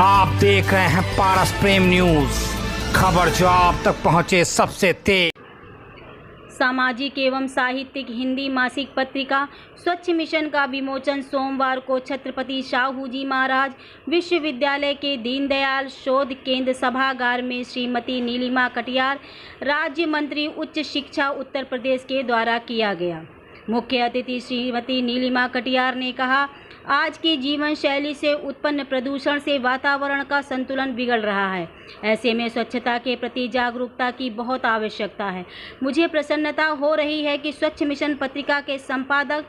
आप देख रहे हैं पारस प्रेम न्यूज, खबर जो आप तक पहुंचे सबसे तेज। सामाजिक एवं साहित्यिक हिंदी मासिक पत्रिका स्वच्छ मिशन का विमोचन सोमवार को छत्रपति शाहू जी महाराज विश्वविद्यालय के दीनदयाल शोध केंद्र सभागार में श्रीमती नीलिमा कटियार, राज्य मंत्री उच्च शिक्षा उत्तर प्रदेश के द्वारा किया गया। मुख्य अतिथि श्रीमती नीलिमा कटियार ने कहा, आज की जीवन शैली से उत्पन्न प्रदूषण से वातावरण का संतुलन बिगड़ रहा है। ऐसे में स्वच्छता के प्रति जागरूकता की बहुत आवश्यकता है। मुझे प्रसन्नता हो रही है कि स्वच्छ मिशन पत्रिका के संपादक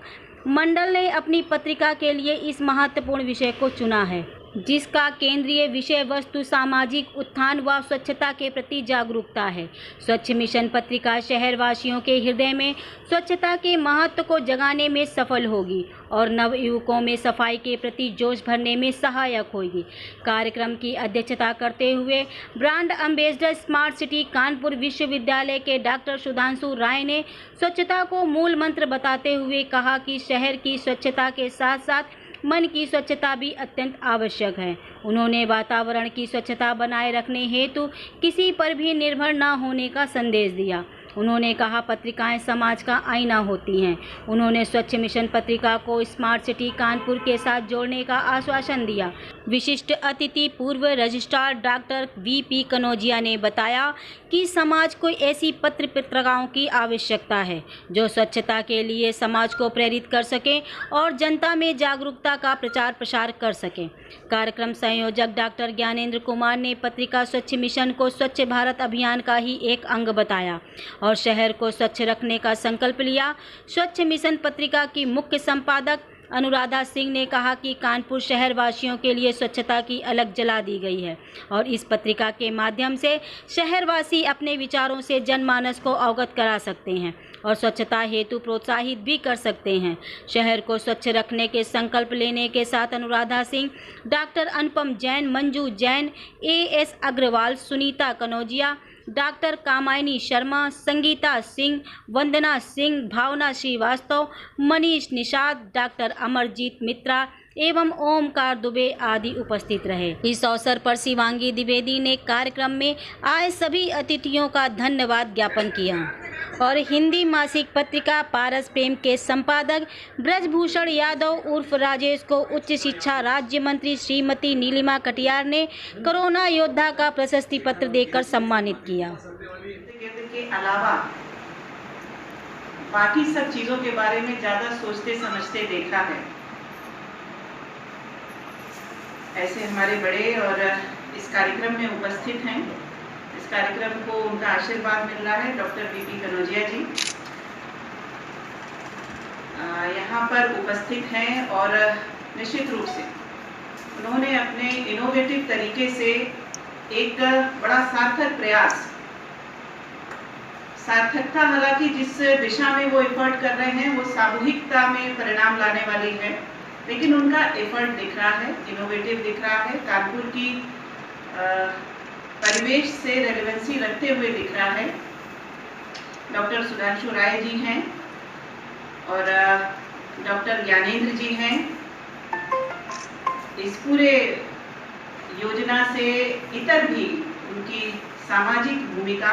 मंडल ने अपनी पत्रिका के लिए इस महत्वपूर्ण विषय को चुना है, जिसका केंद्रीय विषय वस्तु सामाजिक उत्थान व स्वच्छता के प्रति जागरूकता है। स्वच्छ मिशन पत्रिका शहरवासियों के हृदय में स्वच्छता के महत्व को जगाने में सफल होगी और नवयुवकों में सफाई के प्रति जोश भरने में सहायक होगी। कार्यक्रम की अध्यक्षता करते हुए brand ambassador smart city Kanpur विश्वविद्यालय के डॉक्टर सुधांशु राय ने स्वच्छता को मूल मंत्र बताते हुए कहा कि शहर की स्वच्छता के साथ साथ मन की स्वच्छता भी अत्यंत आवश्यक है। उन्होंने वातावरण की स्वच्छता बनाए रखने हेतु किसी पर भी निर्भर न होने का संदेश दिया। उन्होंने कहा, पत्रिकाएं समाज का आईना होती हैं। उन्होंने स्वच्छ मिशन पत्रिका को स्मार्ट सिटी कानपुर के साथ जोड़ने का आश्वासन दिया। विशिष्ट अतिथि पूर्व रजिस्ट्रार डॉक्टर वीपी कनौजिया ने बताया कि समाज को ऐसी पत्रिकाओं की आवश्यकता है जो स्वच्छता के लिए समाज को प्रेरित कर सकें और जनता में जागरूकता का प्रचार प्रसार कर सकें। कार्यक्रम संयोजक डॉक्टर ज्ञानेंद्र कुमार ने पत्रिका स्वच्छ मिशन को स्वच्छ भारत अभियान का ही एक अंग बताया और शहर को स्वच्छ रखने का संकल्प लिया। स्वच्छ मिशन पत्रिका की मुख्य संपादक अनुराधा सिंह ने कहा कि कानपुर शहर वासियों के लिए स्वच्छता की अलग जला दी गई है और इस पत्रिका के माध्यम से शहरवासी अपने विचारों से जनमानस को अवगत करा सकते हैं और स्वच्छता हेतु प्रोत्साहित भी कर सकते हैं। शहर को स्वच्छ रखने के संकल्प लेने के साथ अनुराधा सिंह, डॉक्टर अनुपम जैन, मंजू जैन, एएस अग्रवाल, सुनीता कनौजिया, डॉक्टर कामायनी शर्मा, संगीता सिंह, वंदना सिंह, भावना श्रीवास्तव, मनीष निषाद, डॉक्टर अमरजीत मित्रा एवं ओमकार दुबे आदि उपस्थित रहे। इस अवसर पर शिवांगी द्विवेदी ने कार्यक्रम में आए सभी अतिथियों का धन्यवाद ज्ञापन किया और हिंदी मासिक पत्रिका पारस प्रेम के संपादक ब्रजभूषण यादव उर्फ राजेश को उच्च शिक्षा राज्य मंत्री श्रीमती नीलिमा कटियार ने कोरोना योद्धा का प्रशस्ति पत्र देकर सम्मानित किया। के अलावा बाकी सब चीजों के बारे में ज्यादा सोचते समझते देखा है। ऐसे हमारे बड़े और इस कार्यक्रम में उपस्थित हैं। इस कार्यक्रम को उनका आशीर्वाद मिल रहा है। डॉक्टर वीपी कनौजिया जी यहाँ पर उपस्थित हैं और निश्चित रूप से उन्होंने अपने इनोवेटिव तरीके से एक बड़ा सार्थकता हालांकि जिस दिशा में वो एफर्ट कर रहे हैं वो सामूहिकता में परिणाम लाने वाली है, लेकिन उनका एफर्ट दिख रहा है, इनोवेटिव दिख रहा है, कानपुर की परिवेश से रेलेवेंसी रखते हुए दिख रहा है। डॉक्टर सुधांशु राय जी हैं और डॉक्टर ज्ञानेंद्र जी हैं। इस पूरे योजना से इतर भी उनकी सामाजिक भूमिका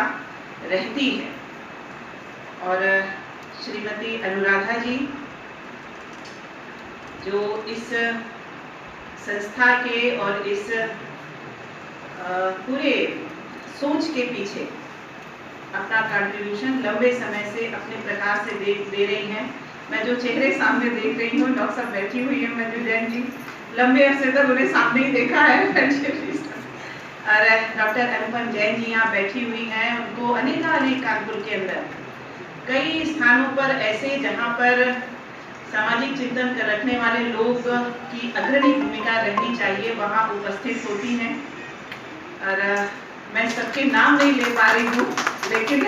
रहती है और श्रीमती अनुराधा जी जो इस संस्था के और इस पूरे सोच के पीछे अपना कंट्रीब्यूशन लंबे समय से अपने प्रकार से दे रही हैं। मैं जो चेहरे सामने देख रही हूँ, डॉक्टर साहब बैठी हुई है, मंजू जैन जी, लंबे अरसे तक उन्हें सामने ही देखा है और डॉक्टर अनुपम जैन जी यहाँ बैठी हुई हैं। उनको अनेक कानपुर के अंदर कई स्थानों पर ऐसे जहाँ पर सामाजिक चिंतन कर रखने वाले लोग की अग्रणी भूमिका रहनी चाहिए, वहाँ उपस्थित होती हैं और मैं सबके नाम नहीं ले पा रही हूँ, लेकिन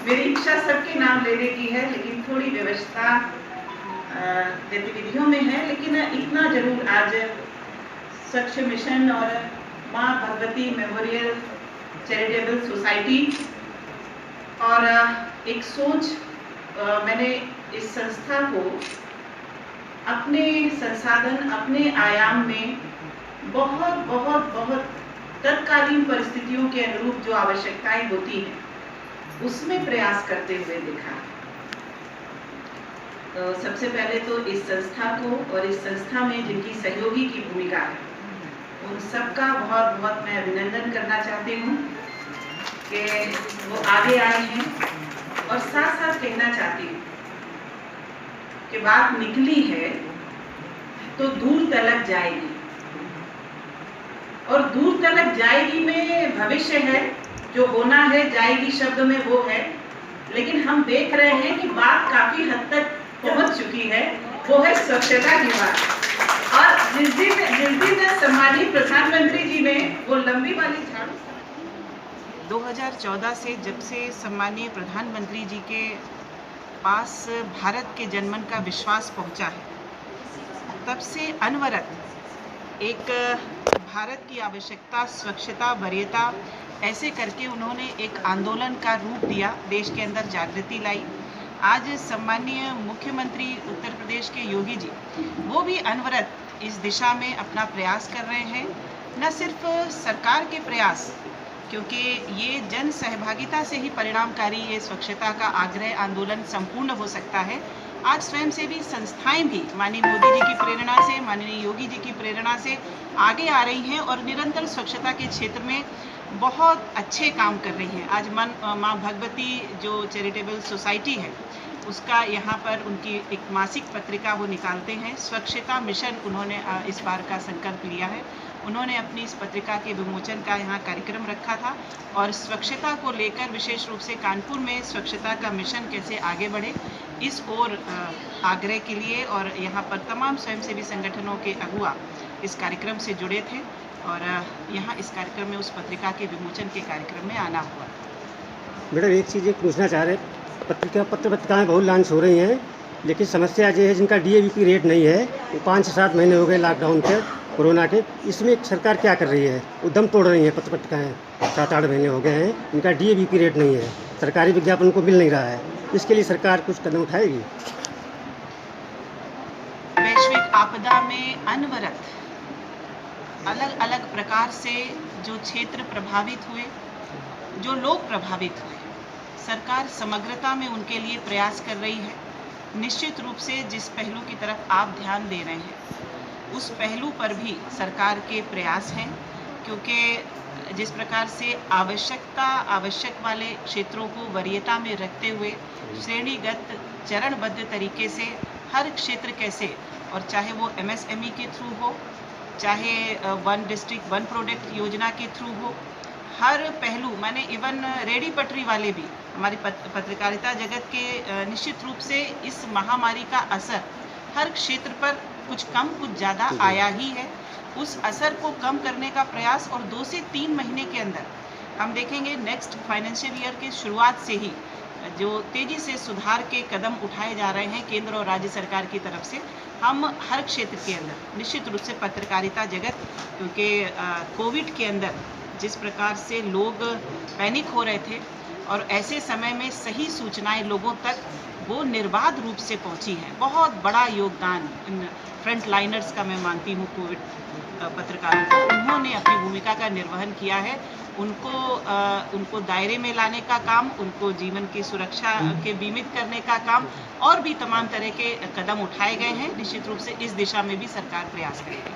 मेरी इच्छा सबके नाम लेने की है, लेकिन थोड़ी व्यवस्था गतिविधियों में है। लेकिन इतना जरूर आज स्वच्छ मिशन और माँ भगवती मेमोरियल चैरिटेबल सोसाइटी और एक सोच, मैंने इस संस्था को अपने संसाधन, अपने आयाम में बहुत बहुत बहुत तत्कालीन परिस्थितियों के अनुरूप जो आवश्यकताएं होती हैं उसमें प्रयास करते हुए देखा। तो सबसे पहले तो इस संस्था को और इस संस्था में जिनकी सहयोगी की भूमिका है उन सबका बहुत बहुत मैं अभिनंदन करना चाहती हूँ कि वो आगे आए हैं। और साथ साथ कहना चाहती हूँ कि बात निकली है तो दूर तलक जाएगी, और दूर तलक जाएगी में भविष्य है, जो होना है जाएगी शब्द में वो है, लेकिन हम देख रहे हैं कि बात काफी हद तक पहुंच चुकी है, वो है स्वच्छता की बात। और जिस दिन सम्मानित प्रधानमंत्री जी ने वो लंबी वाली झाड़ू 2014 से जब से सम्मानीय प्रधानमंत्री जी के पास भारत के जनमन का विश्वास पहुंचा है, तब से अनवरत एक भारत की आवश्यकता स्वच्छता वरीयता ऐसे करके उन्होंने एक आंदोलन का रूप दिया, देश के अंदर जागृति लाई। आज सम्मानीय मुख्यमंत्री उत्तर प्रदेश के योगी जी वो भी अनवरत इस दिशा में अपना प्रयास कर रहे हैं। न सिर्फ सरकार के प्रयास, क्योंकि ये जन सहभागिता से ही परिणामकारी ये स्वच्छता का आग्रह आंदोलन संपूर्ण हो सकता है। आज स्वयंसेवी संस्थाएं भी माननीय मोदी जी की प्रेरणा से, माननीय योगी जी की प्रेरणा से आगे आ रही हैं और निरंतर स्वच्छता के क्षेत्र में बहुत अच्छे काम कर रही हैं। आज माँ भगवती जो चैरिटेबल सोसाइटी है उसका यहाँ पर उनकी एक मासिक पत्रिका वो निकालते हैं। स्वच्छता मिशन उन्होंने इस बार का संकल्प लिया है। उन्होंने अपनी इस पत्रिका के विमोचन का यहाँ कार्यक्रम रखा था और स्वच्छता को लेकर विशेष रूप से कानपुर में स्वच्छता का मिशन कैसे आगे बढ़े इस ओर आग्रह के लिए, और यहाँ पर तमाम स्वयंसेवी संगठनों के अगुवा इस कार्यक्रम से जुड़े थे और यहाँ इस कार्यक्रम में उस पत्रिका के विमोचन के कार्यक्रम में आना हुआ। मैडम एक चीज़ ये पूछना चाह रहे, पत्रिकाएँ बहुत लॉन्च हो रही हैं, लेकिन समस्या ये है जिनका DAVP रेट नहीं है, वो 5 से 7 महीने हो गए लॉकडाउन के कोरोना के, इसमें सरकार क्या कर रही है? उद्यम तोड़ रही है पत्रिकाएँ, 7-8 महीने हो गए हैं, इनका DAVP रेट नहीं है, सरकारी विज्ञापन उनको मिल नहीं रहा है, इसके लिए सरकार कुछ कदम उठाएगी? वैश्विक आपदा में अनवरत अलग अलग प्रकार से जो क्षेत्र प्रभावित हुए, जो लोग प्रभावित हुए, सरकार समग्रता में उनके लिए प्रयास कर रही है। निश्चित रूप से जिस पहलू की तरफ आप ध्यान दे रहे हैं उस पहलू पर भी सरकार के प्रयास हैं, क्योंकि जिस प्रकार से आवश्यक वाले क्षेत्रों को वरीयता में रखते हुए श्रेणीगत चरणबद्ध तरीके से हर क्षेत्र कैसे, और चाहे वो MSME के थ्रू हो, चाहे वन डिस्ट्रिक्ट वन प्रोडक्ट योजना के थ्रू हो, हर पहलू, मैंने इवन रेडी पटरी वाले भी हमारी पत्रकारिता जगत के निश्चित रूप से इस महामारी का असर हर क्षेत्र पर कुछ कम कुछ ज़्यादा आया ही है। उस असर को कम करने का प्रयास, और 2 से 3 महीने के अंदर हम देखेंगे नेक्स्ट फाइनेंशियल ईयर के शुरुआत से ही जो तेज़ी से सुधार के कदम उठाए जा रहे हैं केंद्र और राज्य सरकार की तरफ से। हम हर क्षेत्र के अंदर निश्चित रूप से पत्रकारिता जगत, क्योंकि कोविड के अंदर जिस प्रकार से लोग पैनिक हो रहे थे और ऐसे समय में सही सूचनाएं लोगों तक वो निर्बाध रूप से पहुंची हैं, बहुत बड़ा योगदान इन फ्रंट लाइनर्स का मैं मानती हूँ कोविड पत्रकारों का। उन्होंने अपनी भूमिका का निर्वहन किया है। उनको दायरे में लाने का काम, उनको जीवन की सुरक्षा के बीमित करने का काम और भी तमाम तरह के कदम उठाए गए हैं। निश्चित रूप से इस दिशा में भी सरकार प्रयास करेगी।